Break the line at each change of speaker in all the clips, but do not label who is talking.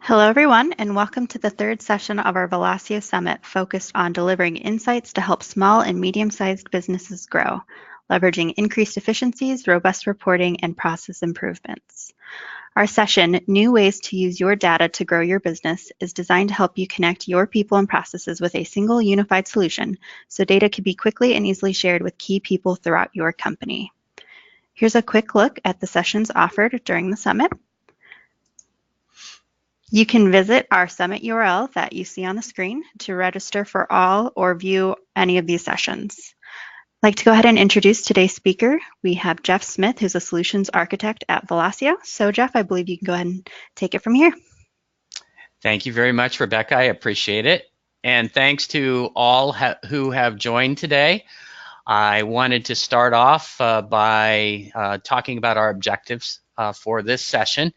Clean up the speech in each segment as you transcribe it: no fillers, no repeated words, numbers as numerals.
Hello, everyone, and welcome to the third session of our Velosio Summit focused on delivering insights to help small and medium-sized businesses grow, leveraging increased efficiencies, robust reporting, and process improvements. Our session, New Ways to Use Your Data to Grow Your Business, is designed to help you connect your people and processes with a single unified solution so data can be quickly and easily shared with key people throughout your company. Here's a quick look at the sessions offered during the summit. You can visit our summit URL that you see on the screen to register for all or view any of these sessions. I'd like to go ahead and introduce today's speaker. We have Jeff Smith, who's a solutions architect at Velosio. So Jeff, I believe you can go ahead and take it from here.
Thank you very much, Rebecca. I appreciate it. And thanks to all who have joined today. I wanted to start off by talking about our objectives for this session.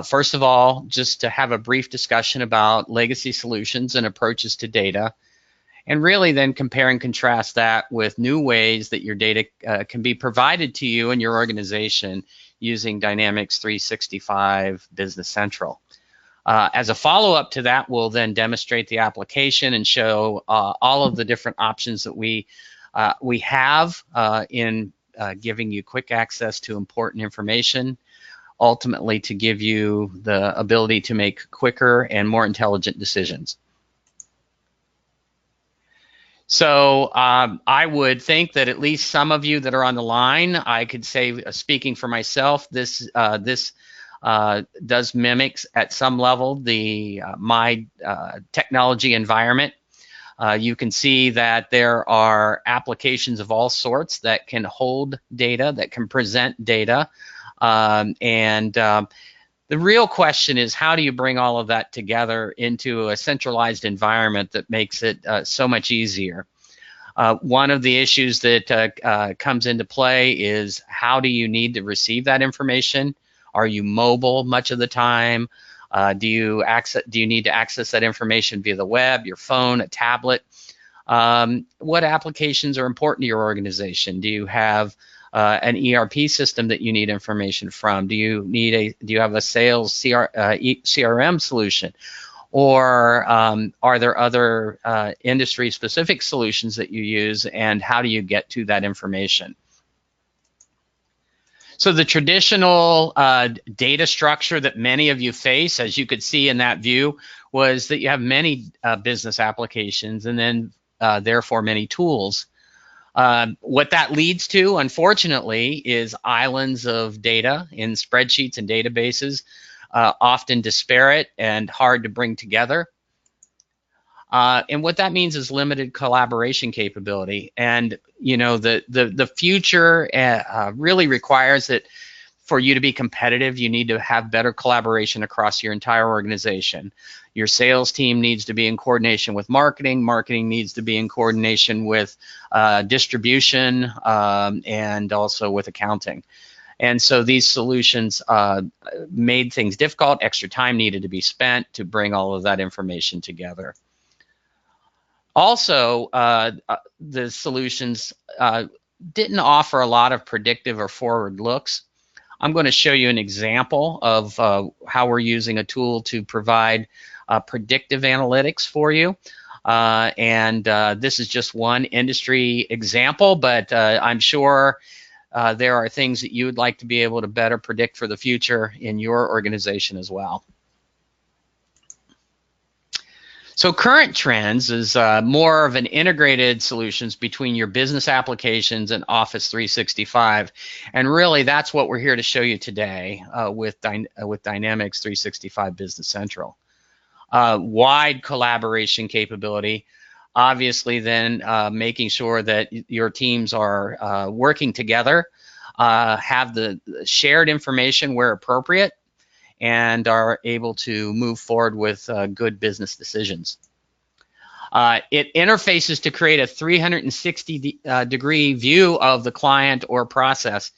First of all, just to have a brief discussion about legacy solutions and approaches to data, and really then compare and contrast that with new ways that your data can be provided to you and your organization using Dynamics 365 Business Central. As a follow-up to that, we'll then demonstrate the application and show all of the different options that we have in giving you quick access to important information, ultimately to give you the ability to make quicker and more intelligent decisions. So I would think that at least some of you that are on the line, I could say, speaking for myself, this does mimic at some level the my technology environment. You can see that there are applications of all sorts that can hold data, that can present data. The real question is, how do you bring all of that together into a centralized environment that makes it so much easier? One of the issues that comes into play is, how do you need to receive that information? Are you mobile much of the time? Do you need to access that information via the web, your phone, a tablet? What applications are important to your organization? Do you have an ERP system that you need information from? Do you have a sales CRM solution? Or are there other industry-specific solutions that you use, and how do you get to that information? So the traditional data structure that many of you face, as you could see in that view, was that you have many business applications and then therefore many tools. What that leads to, unfortunately, is islands of data in spreadsheets and databases, often disparate and hard to bring together. And what that means is limited collaboration capability. And you know, the future really requires that for you to be competitive, you need to have better collaboration across your entire organization. Your sales team needs to be in coordination with marketing. Marketing needs to be in coordination with distribution and also with accounting. And so these solutions made things difficult. Extra time needed to be spent to bring all of that information together. Also, the solutions didn't offer a lot of predictive or forward looks. I'm going to show you an example of how we're using a tool to provide predictive analytics for you. This is just one industry example, but I'm sure there are things that you would like to be able to better predict for the future in your organization as well. So current trends is more of an integrated solutions between your business applications and Office 365. And really, that's what we're here to show you today with Dynamics 365 Business Central. Wide collaboration capability, obviously then making sure that your teams are working together, have the shared information where appropriate, and are able to move forward with good business decisions. It interfaces to create a 360-degree view of the client or process.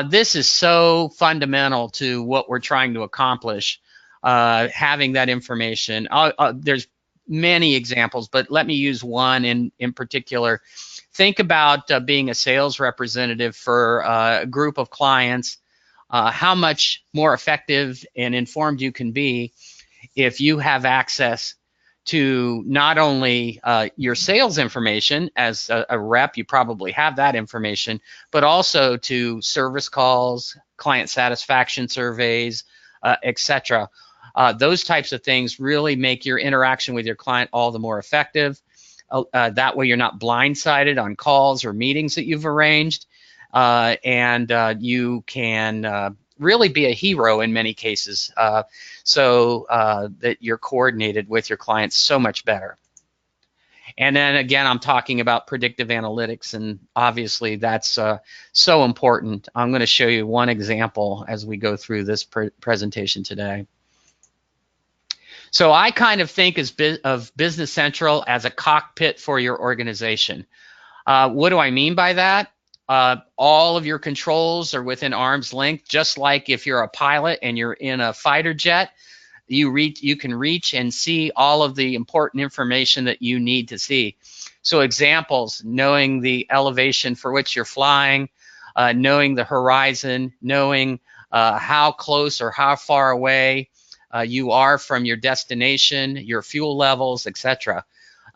This is so fundamental to what we're trying to accomplish, having that information. There's many examples, but let me use one in particular. Think about being a sales representative for a group of clients. How much more effective and informed you can be if you have access to not only your sales information as a rep, you probably have that information, but also to service calls, client satisfaction surveys, etc. Those types of things really make your interaction with your client all the more effective. That way you're not blindsided on calls or meetings that you've arranged, and you can really be a hero in many cases, so that you're coordinated with your clients so much better. And then again, I'm talking about predictive analytics, and obviously that's so important. I'm going to show you one example as we go through this presentation today. So I kind of think of Business Central as a cockpit for your organization. What do I mean by that? All of your controls are within arm's length, just like if you're a pilot and you're in a fighter jet, you can reach and see all of the important information that you need to see. So examples, knowing the elevation for which you're flying, knowing the horizon, knowing how close or how far away you are from your destination, your fuel levels, etc.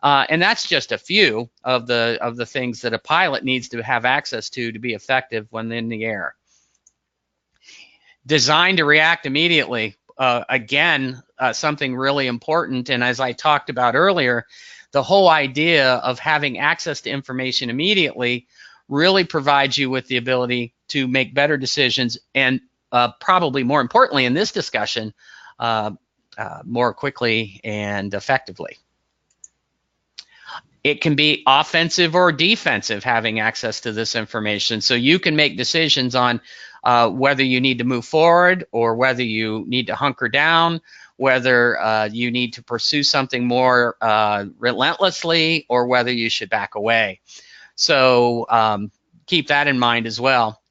And that's just a few of the things that a pilot needs to have access to be effective when in the air. Designed to react immediately. Again, something really important. And as I talked about earlier, the whole idea of having access to information immediately really provides you with the ability to make better decisions, and probably more importantly in this discussion, more quickly and effectively. It can be offensive or defensive having access to this information, so you can make decisions on whether you need to move forward or whether you need to hunker down, whether you need to pursue something more relentlessly, or whether you should back away. So keep that in mind as well.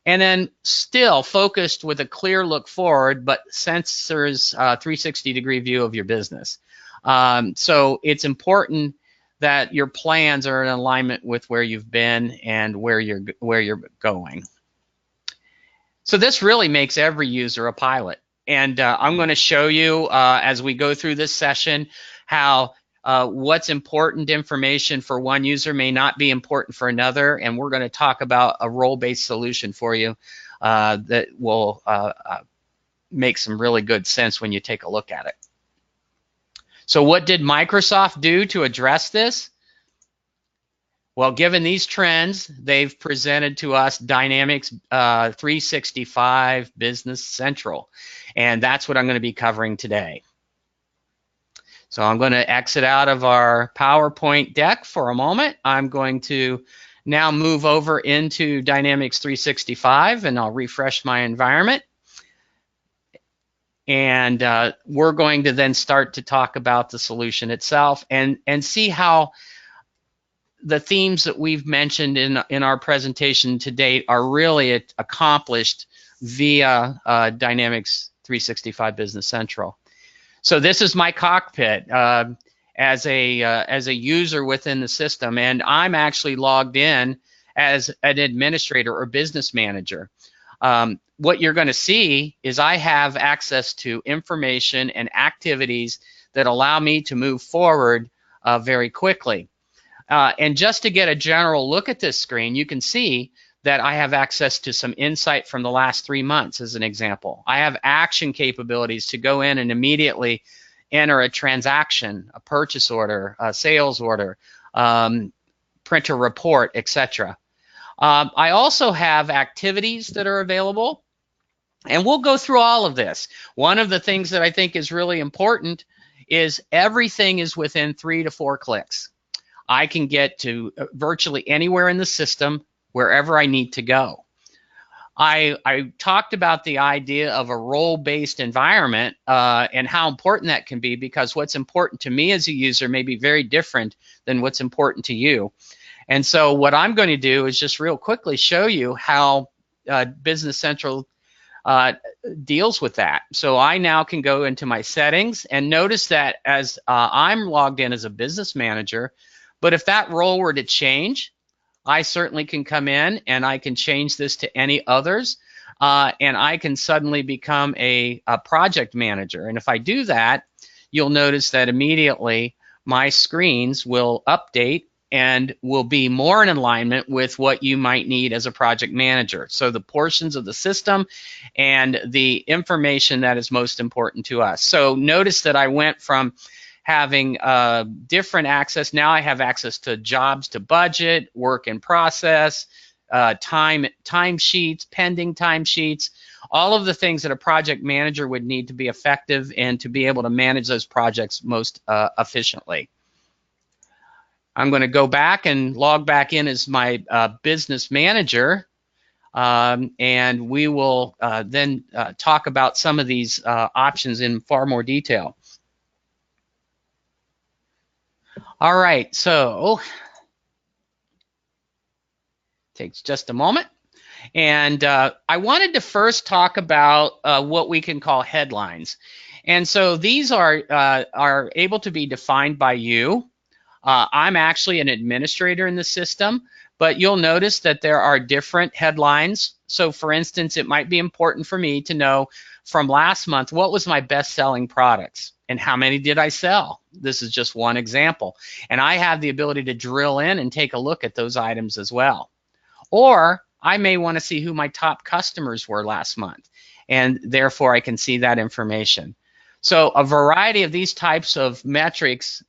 And then still focused with a clear look forward, but sensors 360-degree view of your business. So it's important that your plans are in alignment with where you've been and where you're going. So this really makes every user a pilot. And I'm going to show you as we go through this session how what's important information for one user may not be important for another. And we're going to talk about a role-based solution for you that will make some really good sense when you take a look at it. So what did Microsoft do to address this? Well, given these trends, they've presented to us Dynamics 365 Business Central, and that's what I'm going to be covering today. So I'm going to exit out of our PowerPoint deck for a moment. I'm going to now move over into Dynamics 365, and I'll refresh my environment. And we're going to then start to talk about the solution itself and see how the themes that we've mentioned in our presentation to date are really accomplished via Dynamics 365 Business Central. So this is my cockpit as a user within the system, and I'm actually logged in as an administrator or business manager. What you're going to see is I have access to information and activities that allow me to move forward very quickly. And just to get a general look at this screen, you can see that I have access to some insight from the last 3 months as an example. I have action capabilities to go in and immediately enter a transaction, a purchase order, a sales order, print a report, etc. I also have activities that are available, and we'll go through all of this. One of the things that I think is really important is everything is within 3 to 4 clicks. I can get to virtually anywhere in the system, wherever I need to go. I talked about the idea of a role-based environment and how important that can be, because what's important to me as a user may be very different than what's important to you. And so what I'm going to do is just real quickly show you how Business Central deals with that. So I now can go into my settings and notice that as I'm logged in as a business manager, but if that role were to change, I certainly can come in and I can change this to any others. and I can suddenly become a project manager. And if I do that, you'll notice that immediately my screens will update and will be more in alignment with what you might need as a project manager. So the portions of the system and the information that is most important to us. So notice that I went from having different access. Now I have access to jobs to budget, work in process, time sheets, pending time sheets, all of the things that a project manager would need to be effective and to be able to manage those projects most efficiently. I'm going to go back and log back in as my business manager, and we will then talk about some of these options in far more detail. All right, so takes just a moment. And I wanted to first talk about what we can call headlines. And so these are able to be defined by you. I'm actually an administrator in the system, but you'll notice that there are different headlines. So for instance, it might be important for me to know from last month, what was my best-selling products and how many did I sell? This is just one example. And I have the ability to drill in and take a look at those items as well. Or I may want to see who my top customers were last month, and therefore I can see that information. So a variety of these types of metrics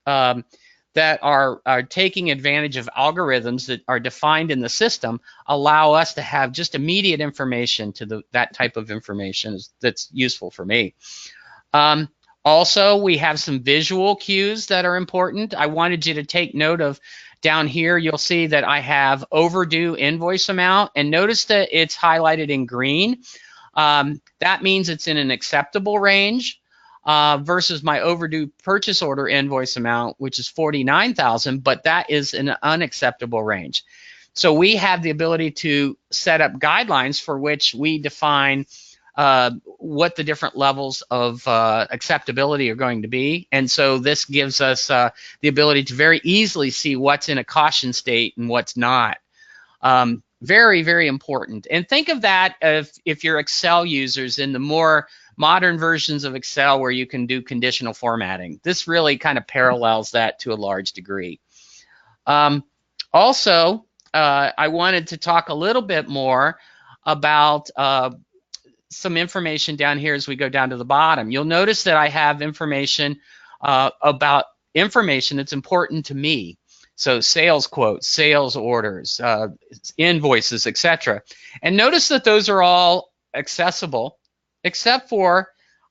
that are taking advantage of algorithms that are defined in the system allow us to have just immediate information to that type of information that's useful for me. Also, we have some visual cues that are important. I wanted you to take note of down here. You'll see that I have overdue invoice amount, and notice that it's highlighted in green. That means it's in an acceptable range. Versus my overdue purchase order invoice amount, which is $49,000, but that is an unacceptable range. So we have the ability to set up guidelines for which we define what the different levels of acceptability are going to be. And so this gives us the ability to very easily see what's in a caution state and what's not. Very, very important. And think of that if you're Excel users in the more modern versions of Excel where you can do conditional formatting. This really kind of parallels that to a large degree. Also, I wanted to talk a little bit more about some information down here as we go down to the bottom. You'll notice that I have information about information that's important to me. So sales quotes, sales orders, invoices, etc. And notice that those are all accessible except for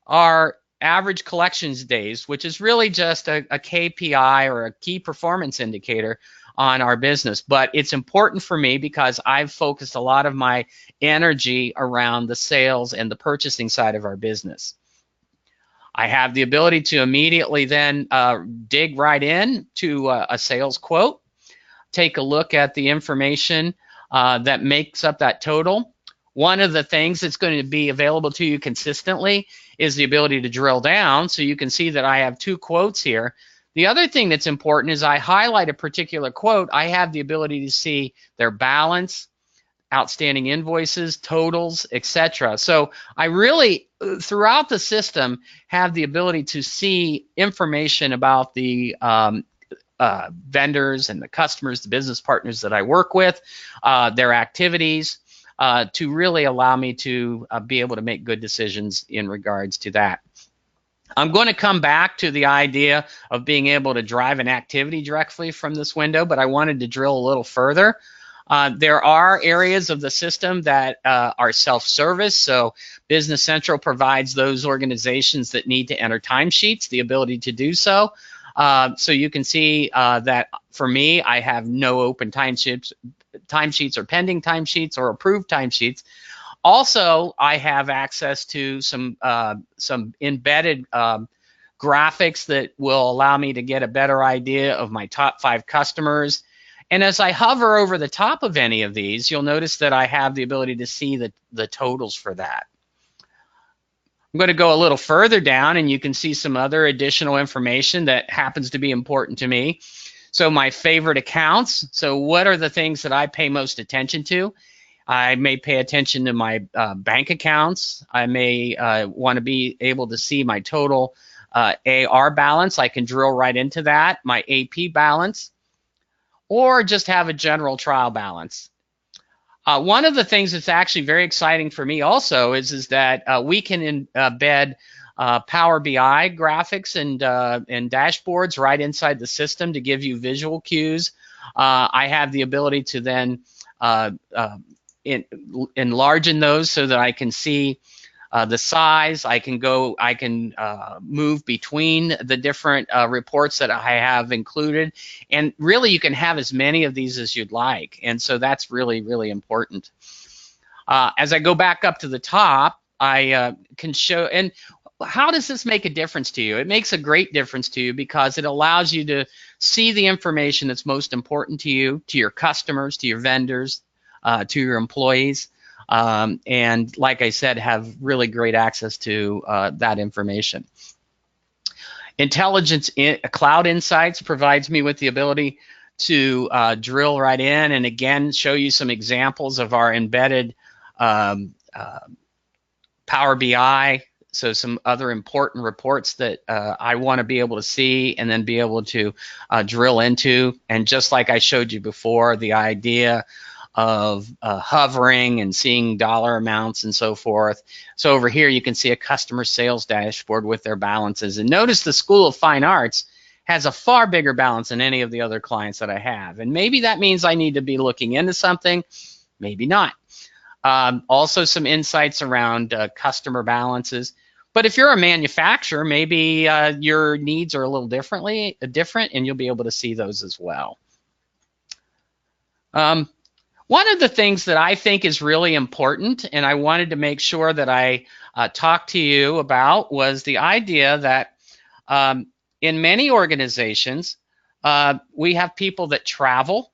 our average collections days, which is really just a KPI or a key performance indicator on our business. But it's important for me because I've focused a lot of my energy around the sales and the purchasing side of our business. I have the ability to immediately then dig right in to a sales quote, take a look at the information that makes up that total. One of the things that's going to be available to you consistently is the ability to drill down, so you can see that I have two quotes here. The other thing that's important is I highlight a particular quote, I have the ability to see their balance, outstanding invoices, totals, etc. So I really, throughout the system, have the ability to see information about the vendors and the customers, the business partners that I work with, their activities, to really allow me to be able to make good decisions in regards to that. I'm going to come back to the idea of being able to drive an activity directly from this window, but I wanted to drill a little further. There are areas of the system that are self-service, so Business Central provides those organizations that need to enter timesheets the ability to do so. So you can see that for me, I have no open timesheets or pending timesheets or approved timesheets. Also, I have access to some embedded graphics that will allow me to get a better idea of my top 5 customers. And as I hover over the top of any of these, you'll notice that I have the ability to see the totals for that. I'm going to go a little further down, and you can see some other additional information that happens to be important to me. So my favorite accounts. So what are the things that I pay most attention to? I may pay attention to my bank accounts. I may want to be able to see my total AR balance. I can drill right into that, my AP balance, or just have a general trial balance. One of the things that's actually very exciting for me also is that we can embed Power BI graphics and dashboards right inside the system to give you visual cues. I have the ability to then enlarge in those so that I can see the size. I can move between the different reports that I have included, and really you can have as many of these as you'd like, and so that's really, really important. As I go back up to the top, I can show, and how does this make a difference to you? It makes a great difference to you because it allows you to see the information that's most important to you, to your customers, to your vendors, to your employees, and like I said, have really great access to that information. Cloud Insights provides me with the ability to drill right in and again show you some examples of our embedded Power BI. So some other important reports that I want to be able to see and then be able to drill into. And just like I showed you before, the idea of hovering and seeing dollar amounts and so forth. So over here you can see a customer sales dashboard with their balances. And notice the School of Fine Arts has a far bigger balance than any of the other clients that I have. And maybe that means I need to be looking into something, maybe not. Also some insights around customer balances. But if you're a manufacturer, maybe your needs are a little different, and you'll be able to see those as well. One of the things that I think is really important, and I wanted to make sure that I talked to you about, was the idea that in many organizations, we have people that travel.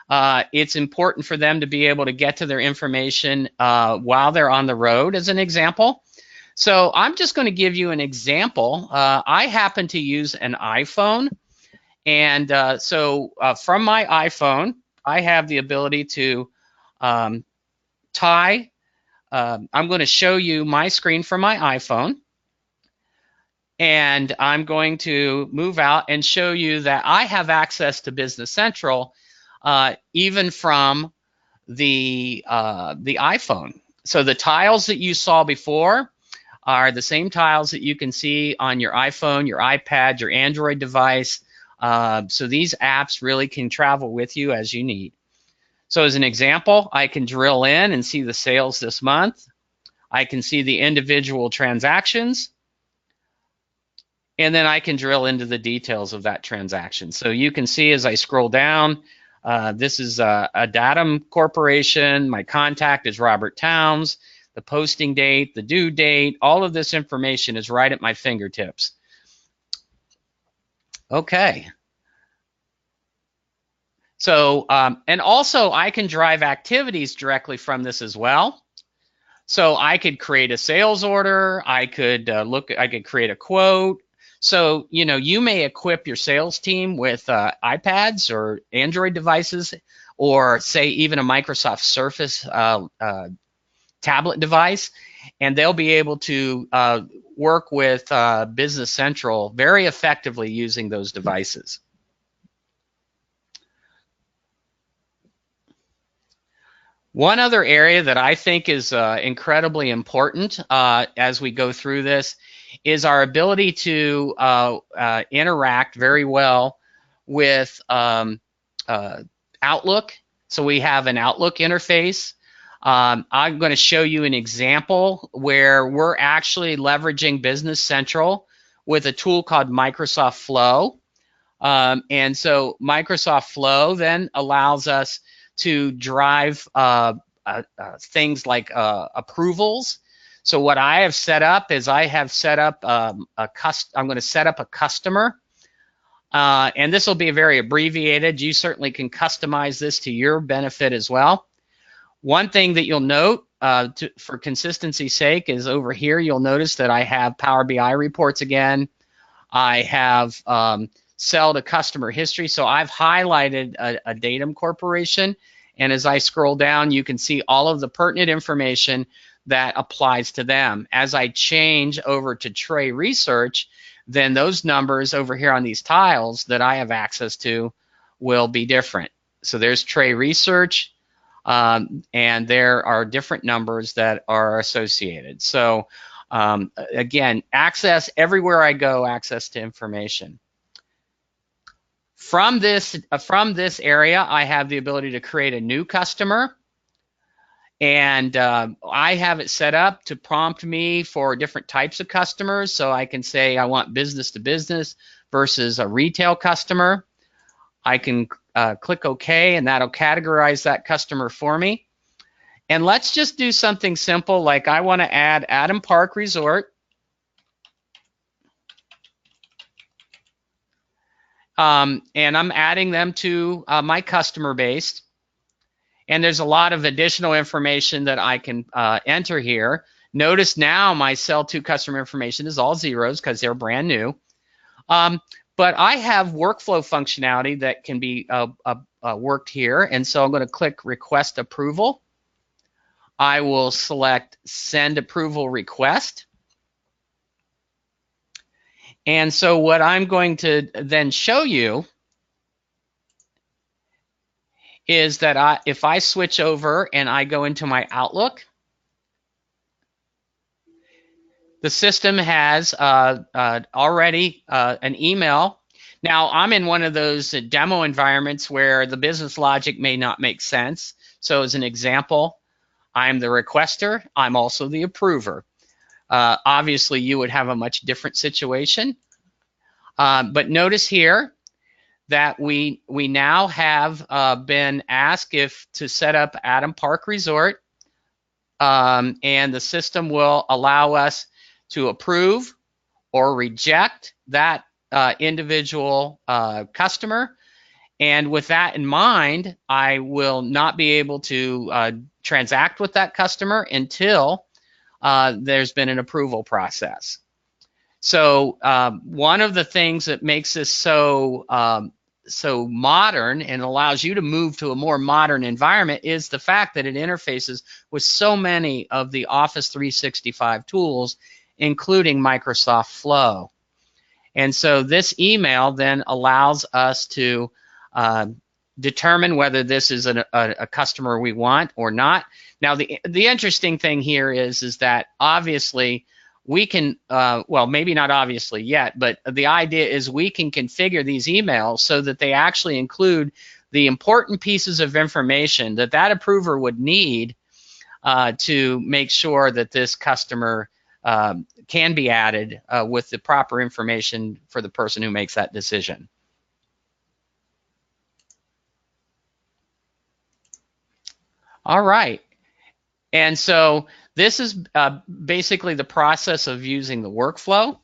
It's important for them to be able to get to their information while they're on the road, as an example. So I'm just going to give you an example. I happen to use an iPhone, and so from my iPhone, I have the ability to tie. I'm going to show you my screen from my iPhone, and I'm going to move out and show you that I have access to Business Central even from the iPhone. So the tiles that you saw before are the same tiles that you can see on your iPhone, your iPad, your Android device. So these apps really can travel with you as you need. So as an example, I can drill in and see the sales this month. I can see the individual transactions. And then I can drill into the details of that transaction. So you can see as I scroll down, this is a Datum Corporation. My contact is Robert Towns. The posting date, the due date, all of this information is right at my fingertips. Okay. So, and also I can drive activities directly from this as well. So I could create a sales order. I could I could create a quote. So, you know, you may equip your sales team with iPads or Android devices, or say even a Microsoft Surface tablet device, and they'll be able to work with Business Central very effectively using those devices. One other area that I think is incredibly important as we go through this is our ability to interact very well with Outlook. So we have an Outlook interface. I'm going to show you an example where we're actually leveraging Business Central with a tool called Microsoft Flow. And so Microsoft Flow then allows us to drive things like approvals. So what I have set up is I have set up I'm going to set up a customer. And this will be very abbreviated. You certainly can customize this to your benefit as well. One thing that you'll note for consistency's sake is over here, you'll notice that I have Power BI reports again. I have sell to customer history. So I've highlighted a Datum Corporation, And as I scroll down, you can see all of the pertinent information that applies to them. As I change over to tray research, then those numbers over here on these tiles that I have access to will be different. So there's tray research, and there are different numbers that are associated. So again, access, everywhere I go, access to information. From this area, I have the ability to create a new customer. And I have it set up to prompt me for different types of customers. So I can say I want business to business versus a retail customer. I can click OK, and that'll categorize that customer for me. And let's just do something simple, like I want to add Adam Park Resort. And I'm adding them to my customer base. And there's a lot of additional information that I can enter here. Notice now my cell 2 customer information is all zeros because they're brand new. But I have workflow functionality that can be worked here. And so I'm going to click Request Approval. I will select Send Approval Request. And so what I'm going to then show you is that if I switch over and I go into my Outlook, the system has already an email. Now, I'm in one of those demo environments where the business logic may not make sense. So as an example, I'm the requester. I'm also the approver. Obviously, you would have a much different situation. But notice here that we now have been asked to set up Adam Park Resort, and the system will allow us to approve or reject that individual customer. And with that in mind, I will not be able to transact with that customer until there's been an approval process. So one of the things that makes this so modern and allows you to move to a more modern environment is the fact that it interfaces with so many of the Office 365 tools, including Microsoft Flow. And so this email then allows us to determine whether this is a customer we want or not. Now, the interesting thing here is that obviously we can, well, maybe not obviously yet, but the idea is we can configure these emails so that they actually include the important pieces of information that approver would need to make sure that this customer can be added with the proper information for the person who makes that decision. All right. And so this is basically the process of using the workflow.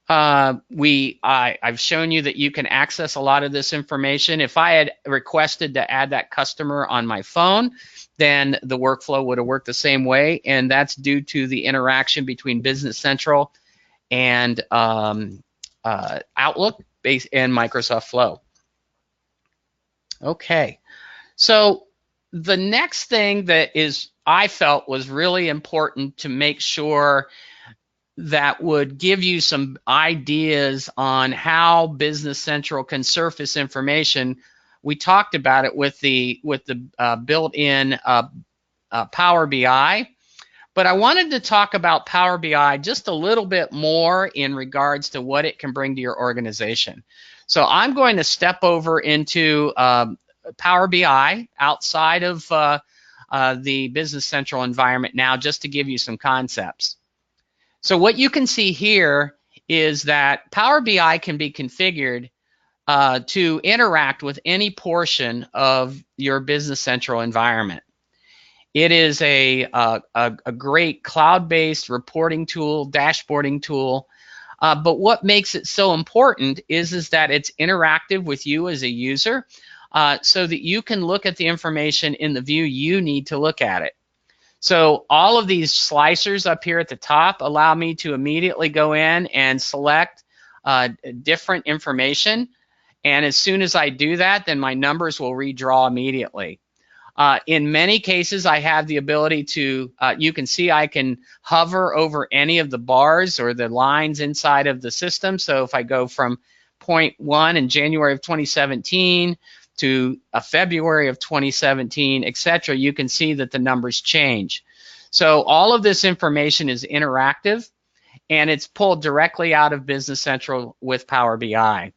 I've shown you that you can access a lot of this information. If I had requested to add that customer on my phone, then the workflow would have worked the same way, and that's due to the interaction between Business Central and Outlook and Microsoft Flow. Okay, so the next thing that I felt was really important to make sure that would give you some ideas on how Business Central can surface information. We talked about it with the built-in Power BI, but I wanted to talk about Power BI just a little bit more in regards to what it can bring to your organization. So I'm going to step over into Power BI outside of the Business Central environment now, just to give you some concepts. So what you can see here is that Power BI can be configured to interact with any portion of your Business Central environment. It is a great cloud-based reporting tool, dashboarding tool. But what makes it so important is that it's interactive with you as a user, so that you can look at the information in the view you need to look at it. So all of these slicers up here at the top allow me to immediately go in and select different information. And as soon as I do that, then my numbers will redraw immediately. In many cases, I have the ability to, you can see I can hover over any of the bars or the lines inside of the system. So if I go from point 1 in January of 2017 to February of 2017, etc., you can see that the numbers change. So all of this information is interactive, and it's pulled directly out of Business Central with Power BI.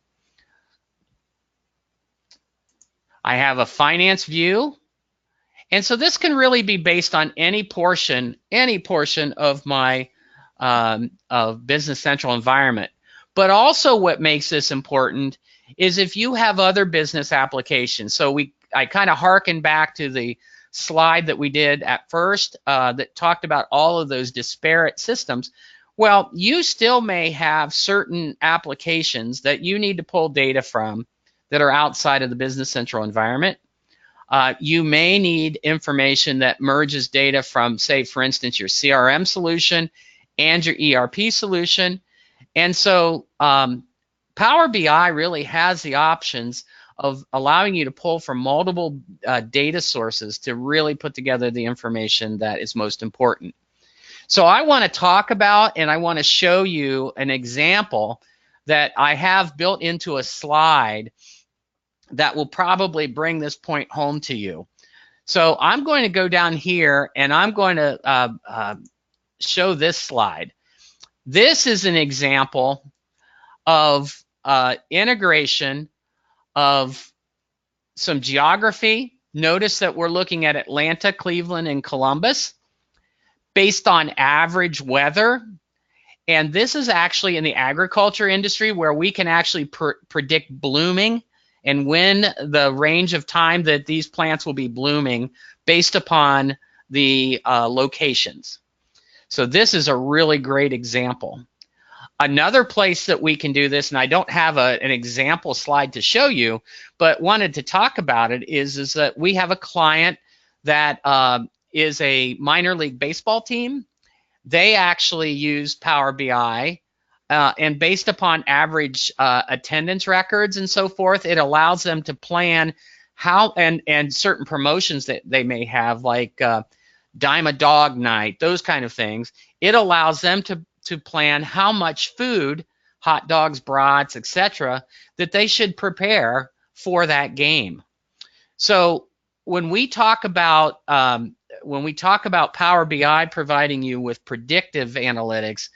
I have a finance view. And so this can really be based on any portion of my of Business Central environment. But also what makes this important is if you have other business applications. So I kind of harken back to the slide that we did at first that talked about all of those disparate systems. Well, you still may have certain applications that you need to pull data from that are outside of the Business Central environment. You may need information that merges data from, say, for instance, your CRM solution and your ERP solution. And so Power BI really has the options of allowing you to pull from multiple data sources to really put together the information that is most important. So I want to talk about, and I want to show you an example that I have built into a slide that will probably bring this point home to you. So I'm going to go down here and I'm going to show this slide. This is an example of integration of some geography. Notice that we're looking at Atlanta, Cleveland, and Columbus based on average weather. And this is actually in the agriculture industry where we can actually predict blooming and when the range of time that these plants will be blooming based upon the locations. So this is a really great example. Another place that we can do this, and I don't have an example slide to show you, but wanted to talk about it, is that we have a client that is a minor league baseball team. They actually use Power BI. And based upon average attendance records and so forth, it allows them to plan how and certain promotions that they may have, like Dime a Dog Night, those kind of things. It allows them to plan how much food, hot dogs, brats, etc., that they should prepare for that game. So when we talk about Power BI providing you with predictive analytics,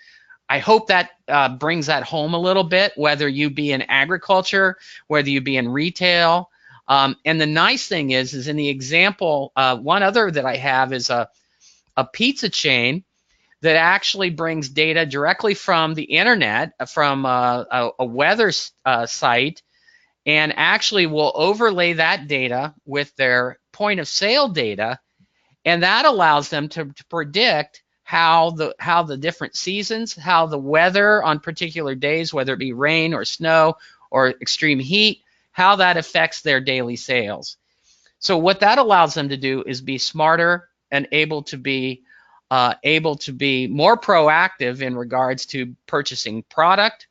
I hope that brings that home a little bit, whether you be in agriculture, whether you be in retail. And the nice thing is in the example, one other that I have is a pizza chain that actually brings data directly from the internet, from a weather site, and actually will overlay that data with their point of sale data. And that allows them to predict how the different seasons, how the weather on particular days, whether it be rain or snow or extreme heat, how that affects their daily sales. So what that allows them to do is be smarter and able to be more proactive in regards to purchasing product,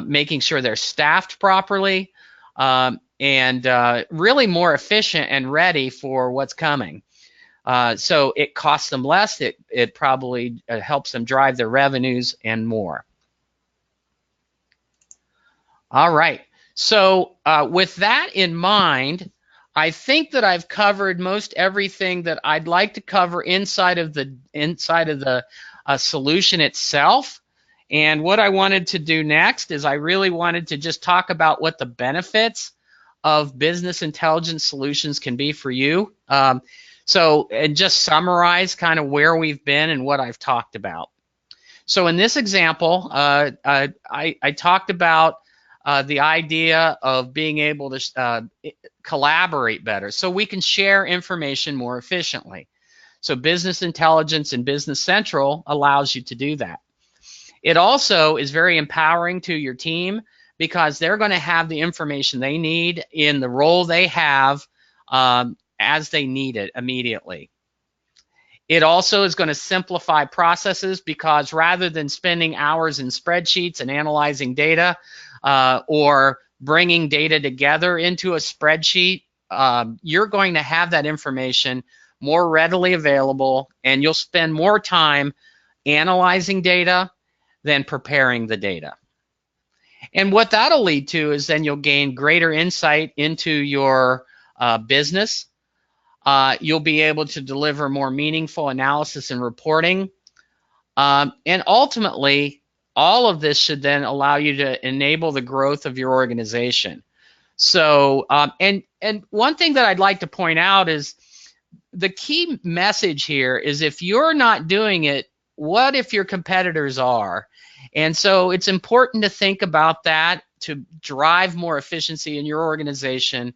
making sure they're staffed properly, and really more efficient and ready for what's coming. So it costs them less, it probably helps them drive their revenues and more. All right, so with that in mind, I think that I've covered most everything that I'd like to cover inside of the solution itself. And what I wanted to do next is I really wanted to just talk about what the benefits of business intelligence solutions can be for you. So, and just summarize kind of where we've been and what I've talked about. So in this example, I talked about the idea of being able to collaborate better so we can share information more efficiently. So business intelligence in Business Central allows you to do that. It also is very empowering to your team because they're going to have the information they need in the role they have as they need it immediately. It also is going to simplify processes because rather than spending hours in spreadsheets and analyzing data or bringing data together into a spreadsheet you're going to have that information more readily available, and you'll spend more time analyzing data than preparing the data. And what that'll lead to is then you'll gain greater insight into your business. You'll be able to deliver more meaningful analysis and reporting. And ultimately, all of this should then allow you to enable the growth of your organization. So, and one thing that I'd like to point out is the key message here is if you're not doing it, what if your competitors are? And so it's important to think about that to drive more efficiency in your organization.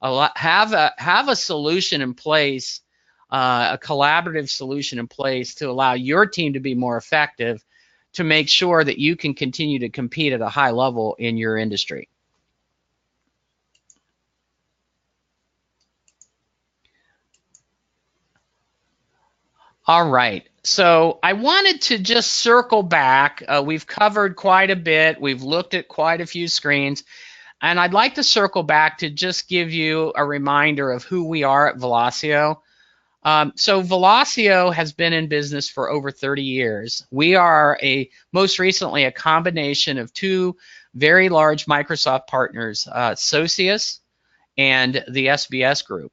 Have a solution in place, a collaborative solution in place to allow your team to be more effective, to make sure that you can continue to compete at a high level in your industry. All right, so I wanted to just circle back. We've covered quite a bit. We've looked at quite a few screens, and I'd like to circle back to just give you a reminder of who we are at Velosio. So Velosio has been in business for over 30 years. We are most recently a combination of two very large Microsoft partners, Socius and the SBS Group.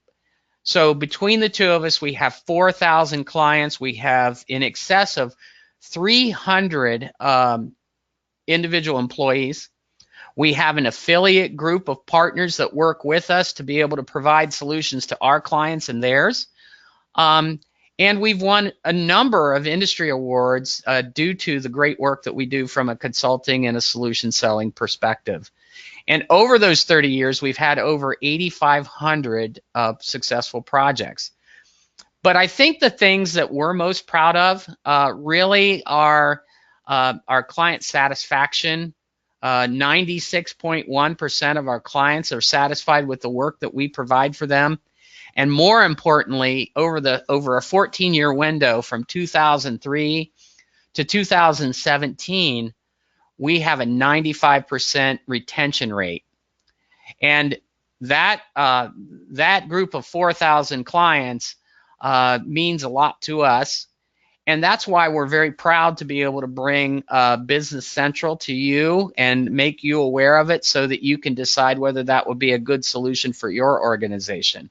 So between the two of us, we have 4,000 clients. We have in excess of 300 individual employees. We have an affiliate group of partners that work with us to be able to provide solutions to our clients and theirs. And we've won a number of industry awards due to the great work that we do from a consulting and a solution selling perspective. And over those 30 years, we've had over 8,500 successful projects. But I think the things that we're most proud of really are our client satisfaction. 96.1% of our clients are satisfied with the work that we provide for them. And more importantly, over a 14-year window from 2003 to 2017, we have a 95% retention rate. And that group of 4,000 clients means a lot to us. And that's why we're very proud to be able to bring Business Central to you and make you aware of it so that you can decide whether that would be a good solution for your organization.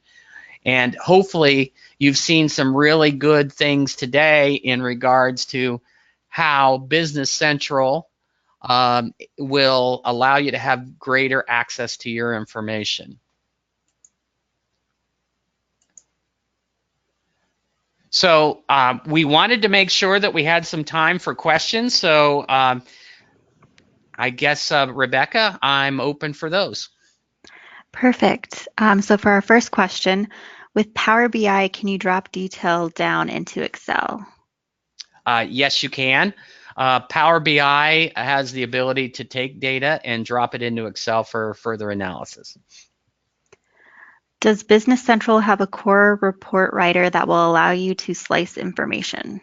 And hopefully you've seen some really good things today in regards to how Business Central will allow you to have greater access to your information. So we wanted to make sure that we had some time for questions. So I guess, Rebecca, I'm open for those.
Perfect. So for our first question, with Power BI, can you drop detail down into Excel?
Yes, you can. Power BI has the ability to take data and drop it into Excel for further analysis.
Does Business Central have a core report writer that will allow you to slice information?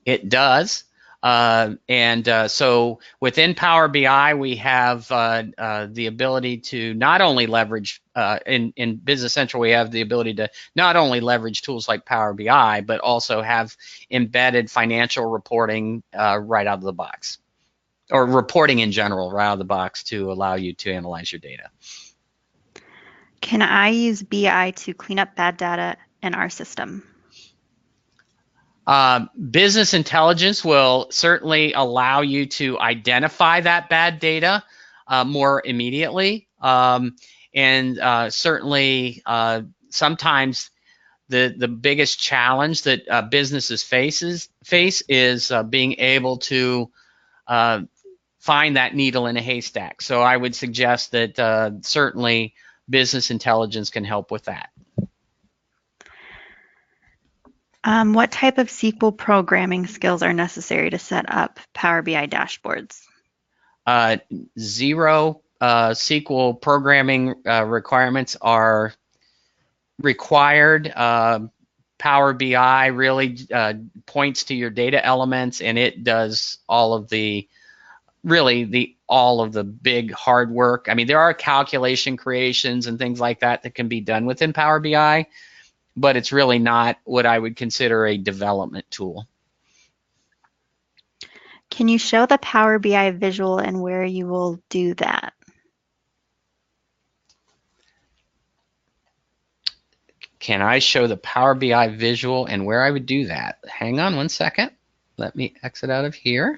It does. So within Power BI, we have the ability to not only leverage, in Business Central, we have the ability to not only leverage tools like Power BI, but also have embedded financial reporting right out of the box, or reporting in general right out of the box to allow you to analyze your data.
Can I use BI to clean up bad data in our system?
Business intelligence will certainly allow you to identify that bad data more immediately. Certainly sometimes the biggest challenge that businesses face is being able to find that needle in a haystack. So I would suggest that certainly business intelligence can help with that.
What type of SQL programming skills are necessary to set up Power BI dashboards?
Zero SQL programming requirements are required. Power BI really points to your data elements, and it does all of the all of the big hard work. I mean, there are calculation creations and things like that that can be done within Power BI, but it's really not what I would consider a development tool.
Can you show the Power BI visual and where you will do that?
Can I show the Power BI visual and where I would do that? Hang on one second. Let me exit out of here.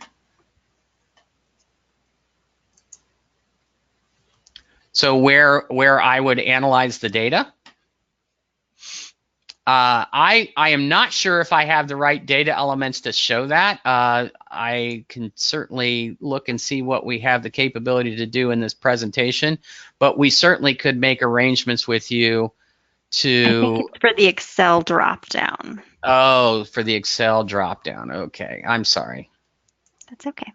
So where I would analyze the data? I am not sure if I have the right data elements to show that. I can certainly look and see what we have the capability to do in this presentation, but we certainly could make arrangements with you to...
I think it's for the Excel dropdown.
Oh, for the Excel dropdown. Okay, I'm sorry.
That's okay.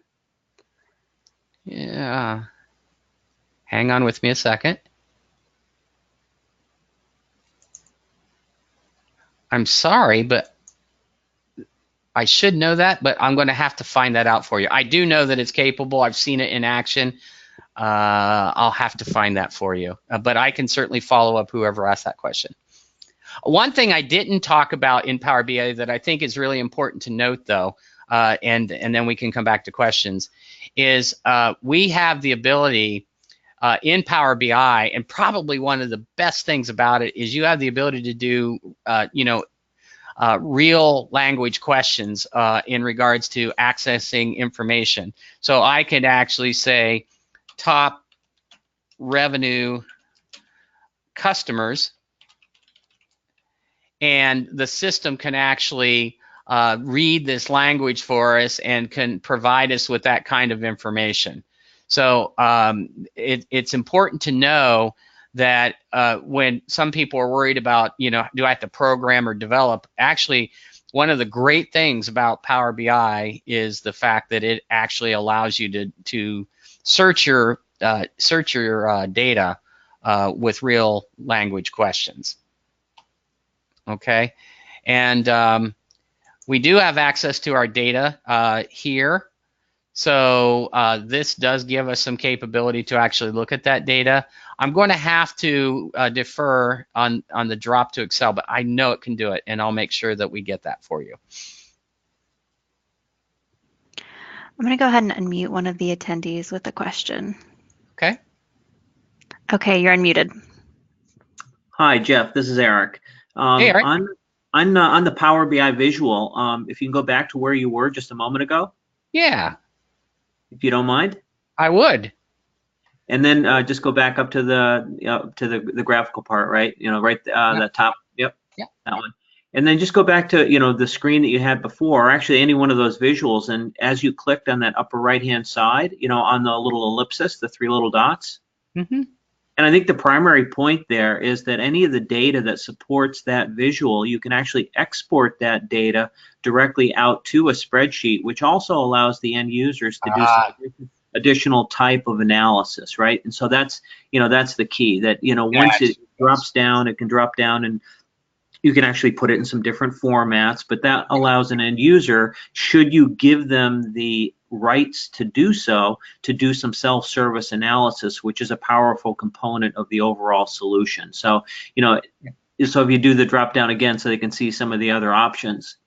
Yeah. Hang on with me a second. I'm sorry, but I should know that, but I'm going to have to find that out for you. I do know that it's capable. I've seen it in action. I'll have to find that for you, but I can certainly follow up whoever asked that question. One thing I didn't talk about in Power BI that I think is really important to note, though, and then we can come back to questions, is we have the ability in Power BI, and probably one of the best things about it is you have the ability to do, real language questions in regards to accessing information. So I could actually say top revenue customers, and the system can actually read this language for us and can provide us with that kind of information. So it's important to know that when some people are worried about, do I have to program or develop? Actually, one of the great things about Power BI is the fact that it actually allows you to search your data with real language questions. Okay, and we do have access to our data here. So this does give us some capability to actually look at that data. I'm going to have to defer on the drop to Excel, but I know it can do it, and I'll make sure that we get that for you.
I'm going to go ahead and unmute one of the attendees with a question.
Okay.
Okay, you're unmuted.
Hi, Jeff. This is Eric.
Hey, Eric.
On the Power BI visual, if you can go back to where you were just a moment ago.
Yeah.
If you don't mind.
I would.
And then just go back up to the graphical part, right? Right that top. Yep.
Yeah.
That one. And then just go back to the screen that you had before, or actually any one of those visuals. And as you clicked on that upper right-hand side, on the little ellipsis, the three little dots.
Mm-hmm.
And I think the primary point there is that any of the data that supports that visual, you can actually export that data directly out to a spreadsheet, which also allows the end users to do some additional type of analysis, right? And so that's the key, that once it drops down, it can drop down, and you can actually put it in some different formats, but that allows an end user, should you give them the rights to do so, to do some self-service analysis, which is a powerful component of the overall solution. So, so if you do the drop down again so they can see some of the other options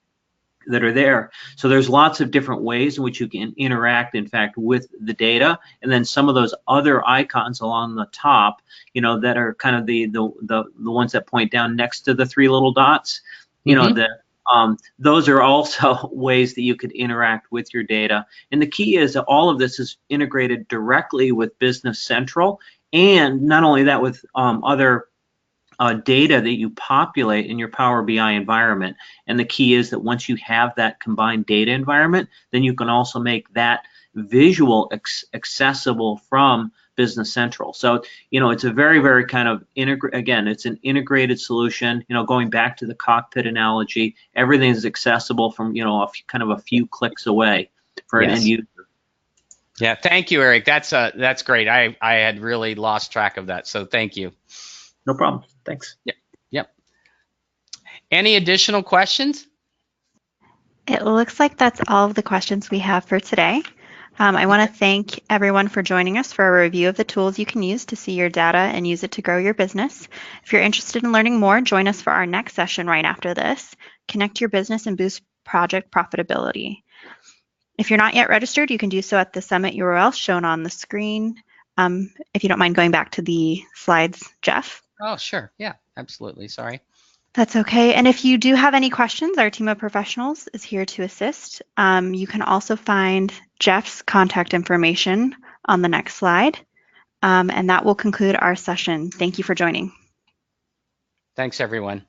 that are there. So there's lots of different ways in which you can interact, in fact, with the data. And then some of those other icons along the top, that are kind of the ones that point down next to the three little dots, those are also ways that you could interact with your data. And the key is that all of this is integrated directly with Business Central, and not only that, with other data that you populate in your Power BI environment. And the key is that once you have that combined data environment, then you can also make that visual accessible from Business Central. So, it's a very, very kind of it's an integrated solution. Going back to the cockpit analogy, everything is accessible from, a few clicks away for an end user.
Yeah, thank you, Eric. That's great. I had really lost track of that, so thank you.
No problem. Thanks.
Yep. Any additional questions?
It looks like that's all of the questions we have for today. I want to thank everyone for joining us for a review of the tools you can use to see your data and use it to grow your business. If you're interested in learning more, join us for our next session right after this. Connect your business and boost project profitability. If you're not yet registered, you can do so at the summit URL shown on the screen. If you don't mind going back to the slides, Jeff.
Oh, sure. Yeah, absolutely. Sorry.
That's okay. And if you do have any questions, our team of professionals is here to assist. You can also find Jeff's contact information on the next slide. And that will conclude our session. Thank you for joining.
Thanks, everyone.